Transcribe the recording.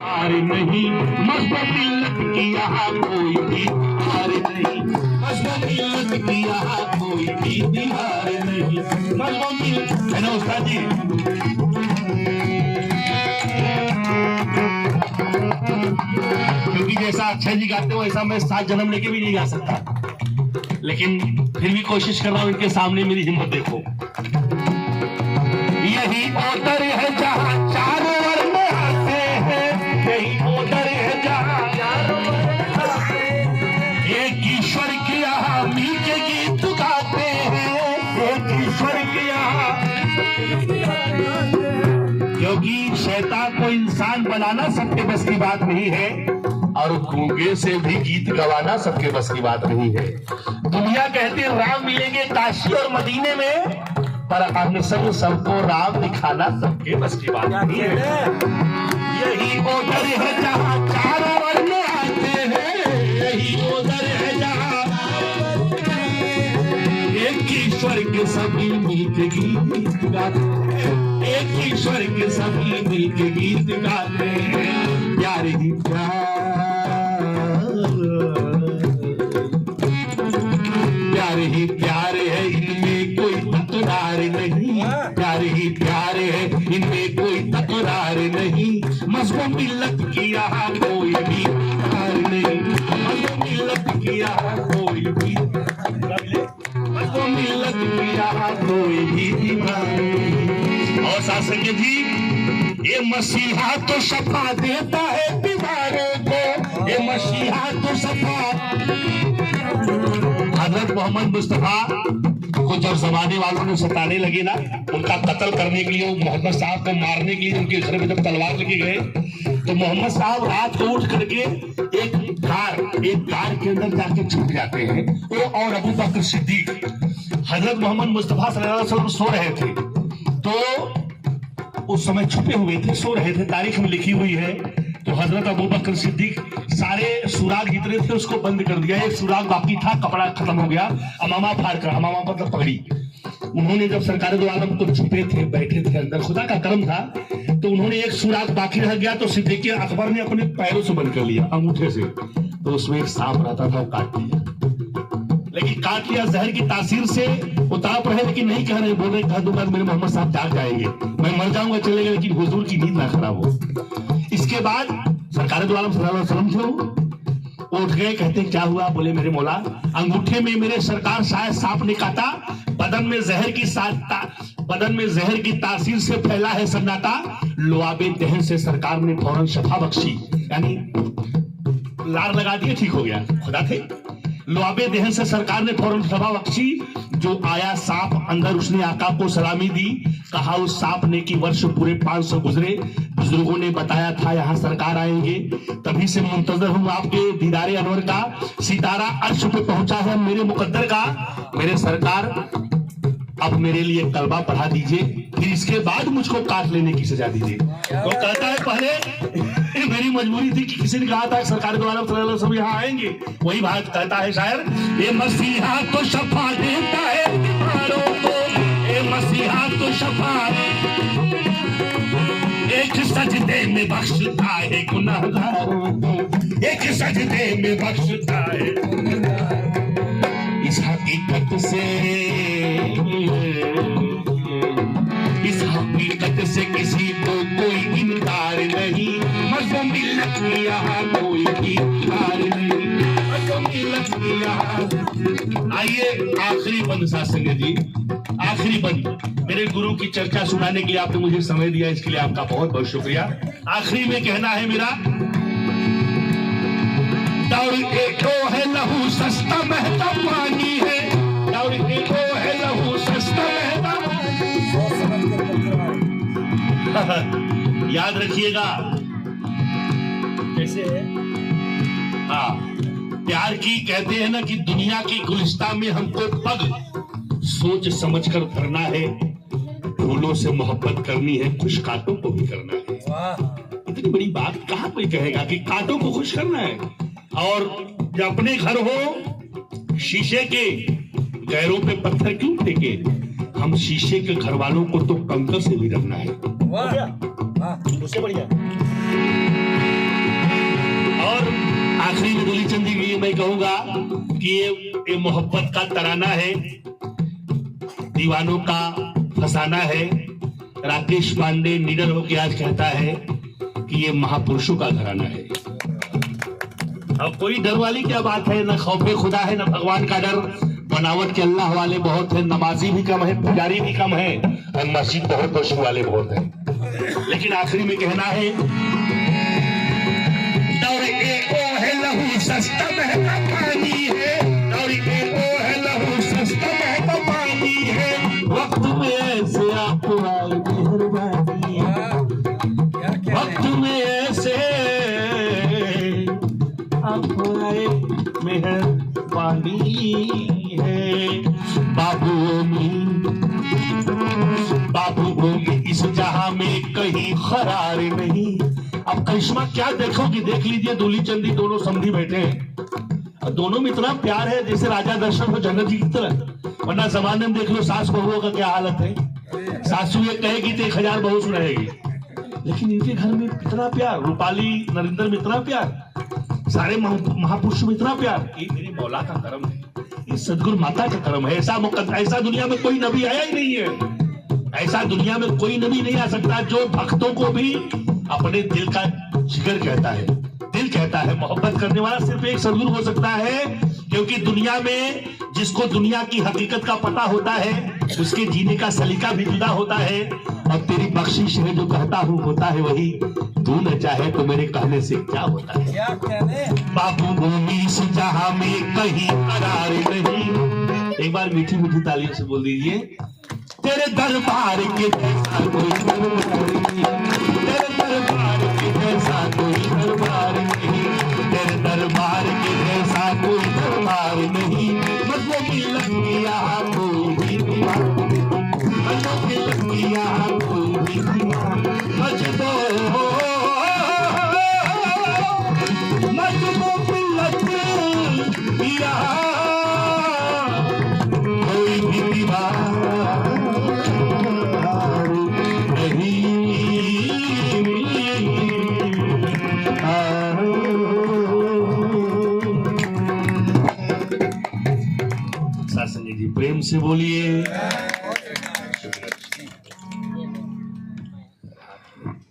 हार नहीं मज़हब मिल्लत की यहाँ कोई भी हार नहीं, मज़हब मिल्लत की यहाँ कोई भी हार नहीं, मज़हब मिल्लत है ना उस्ताद जी। क्योंकि जैसा अक्षय जी गाते हो वैसा मैं 7 जन्म लेके भी नहीं गा सकता, लेकिन फिर भी कोशिश कर रहा हूँ इनके सामने मेरी हिम्मत देखो। यही ओदर है जहाँ चारों वर्ण आते हैं, यही ओदर है जहाँ चारों वर्ण आते हैं, एक ईश्वर के यहाँ मीठे गीत गाते हैं, एक ईश्वर के यहाँ, क्योंकि शैतान को इंसान बनाना सबके बस की बात नहीं है और गूंगे से भी गीत गवाना सबके बस की बात नहीं है। दुनिया कहती है राम मिलेंगे काशी और मदीने में, पर अपने संग सबको राम दिखाना सबके बस की बात नहीं है। यही ओदर है जहाँ चारों वर्ण आते हैं, यही ओदर है जहाँ एक ईश्वर के सभी मिलके गीत गाते हैं, एक ईश्वर के सभी मिलके गीत गाते हैं। प्यार ही प्यार ही प्यार है, इनमें कोई तकरार नहीं, प्यार ही प्यार है, इनमें कोई तकरार नहीं, मज़हब मिल्लत की यहाँ कोई भी हार नहीं, मज़हब मिल्लत की यहाँ कोई भी, मज़हब मिल्लत की यहाँ कोई भी हार नहीं। और साथ संगत जी, ये मसीहा तो शफा देता है बीमारों को, ये मसीहा तो शफा। हजरत मोहम्मद मुस्तफा को जब जमाने वालों ने सताने लगे ना, उनका कत्ल करने के लिए, मोहम्मद साहब को मारने के लिए उनके घर में जब तलवार लेके गए, तो मोहम्मद साहब रात को उठ करके एक कार के अंदर जाके छुप जाते हैं, वो और अबू बकर सिद्दीक। हजरत मोहम्मद मुस्तफा सल्लल्लाहु अलैहि वसल्लम सो रहे थे, तो उस समय छुपे हुए थे, सो रहे थे, तारीख में लिखी हुई है। तो हजरत अबू बकर सिद्दीक सारे सुराग जितने थे उसको बंद कर दिया, एक सुराग बाकी था, कपड़ा खत्म हो गया, अमामा फाड़ कर, अमामा मतलब पगड़ी। उन्होंने जब सरकार दो आलम को छुपे थे, बैठे थे अंदर, खुदा का करम था, तो उन्होंने एक सुराग बाकी रह गया, तो सिद्दीक अकबर ने अपने पैरों से बंद कर लिया, अंगूठे से। तो उसमें एक सांप रहता था, वो काट दिया, लेकिन काट लिया जहर की तासीर से। वो तड़प रहे लेकिन नहीं कह रहे, बोल रहे कह दूंगा मेरे मोहम्मद साहब जाग जाएंगे, मैं मर जाऊंगा चलेगा, लेकिन हुजूर की नींद ना खराब हो। इसके बाद सरकार दो आलम सल्लल्लाहु अलैहि वसल्लम उठ गए, कहते क्या हुआ? बोले मेरे मौला, अंगूठे में मेरे सरकार शायद सांप ने काटा, बदन में जहर की तासीर से फैला है सन्नाटा, लुआबे दहन से सरकार ने फौरन शफा बख्शी, यानी लार लगा दिए, ठीक हो गया, खुदा थे। लुआबे दहन से सरकार ने फौरन शफा बख्शी, जो आया सांप अंदर उसने आका को सलामी दी, कहा उस सांप ने कि वर्ष पूरे 500 गुजरे, बुजुर्गों ने बताया था यहाँ सरकार आएंगे, तभी से मुंतजर हूँ आपके दीदारे अनवर का, सितारा अर्श पे पहुंचा है मेरे मुकद्दर का, मेरे सरकार अब मेरे लिए कलमा पढ़ा दीजिए, फिर इसके बाद मुझको काट लेने की सजा दीजिए। तो कहता है पहले मेरी मजबूरी थी कि किसी ने कहा था सरकार दो आलम सल्लल्लाहु अलैहि वसल्लम यहाँ आएंगे, वही बात कहता है शायर, ये मसीहा तो शफा देता है बीमारों को, ये मसीहा तो शफा एक सजदे में बख्शता है गुनहगारों को, एक सजदे में बख्शता है। इस हकीकत से किसी को कोई इनकार नहीं, मज़हब मिल्लत की यहाँ कोई इनकार नहीं, मज़हब मिल्लत की यहाँ। आइए आखिरी बंद साथ संगत जी, आखिरी बंद, मेरे गुरु की चर्चा सुनाने के लिए आपने मुझे समय दिया, इसके लिए आपका बहुत बहुत शुक्रिया। आखिरी में कहना है मेरा, दौड़ एको है लहू सस्ता महता पानी है, दौड़ एको है लहू सस्ता महता। याद रखिएगा कैसे है? हाँ, प्यार की कहते हैं ना कि दुनिया की गुलिस्तां में हमको पग सोच समझ कर धरना है, फूलों से मोहब्बत करनी है, खुश कांटों को भी करना है। इतनी बड़ी बात कहाँ कोई कहेगा कि कांटों को खुश करना है। और जब अपने घर हो शीशे के, गैरों पे पत्थर क्यों फेंके, हम शीशे के घर वालों को तो कंकर से भी डरना है। वाह, उससे बढ़िया। मैं कहूंगा कि ये मोहब्बत का तराना है, दीवानों का फसाना है। राकेश पांडे निडर होकर आज कहता है कि ये महापुरुषों का घराना है। अब कोई डर वाली क्या बात है, न खौफे खुदा है न भगवान का डर। बनावट के अल्लाह वाले बहुत है, नमाजी भी कम है, पुजारी भी कम है, और मस्जिद बहुत बशु वाले बहुत है। लेकिन आखिरी में कहना है, दौरे ओ है लहू सस्ता महंगा पानी है, दौरे ओ है लहू सस्ता महंगा पानी है, वक्त में ऐसे आपको आए मेहरबानी है, वक्त में ऐसे आपको आए मेहरबानी है। बाबू में इस जहां में कहीं खरार नहीं। अब करिश्मा क्या देखोगी, देख लीजिए दूली चंदी दोनों समधी बैठे हैं, और दोनों में इतना प्यार है जैसे राजा दर्शन हो जनक जी की तरह। वरना जमाने में देख लो सास बहुओं का क्या हालत है, सासू ये कहेगी तो 1000 बहू सुनाएगी, लेकिन इनके घर में इतना प्यार, रूपाली नरेंद्र में इतना प्यार, सारे महापुरुषों में इतना प्यार। ये मेरे मौला का करम है, ये सदगुरु माता का करम है। ऐसा दुनिया में कोई नबी आया ही नहीं है, ऐसा दुनिया में कोई नबी नहीं आ सकता जो भक्तों को भी अपने दिल का जिगर कहता है, दिल कहता है। मोहब्बत करने वाला सिर्फ एक सदगुरु हो सकता है, क्योंकि दुनिया में जिसको दुनिया की हकीकत का पता होता है उसके जीने का सलीका भी जुदा होता है। और तेरी बख्शिश है जो कहता हूँ होता है वही, तू न चाहे तो मेरे कहने से क्या होता है। क्या कहने बाबू भूमि से जहां में कहीं करार नहीं। एक बार मीठी मीठी तालियों से बोल दीजिए, तेरे दरबार के जैसा कोई दरबार नहीं, तेरे दरबार के जैसा कोई दरबार नहीं, तेरे दरबार के जैसा कोई दरबार नहीं। मजलों की लड़कियां कोई भी दीवार, मजलों की लड़कियां कोई भी दीवार, मजलों की लड़कियां कोई भी दीवार संजय जी प्रेम से बोलिए।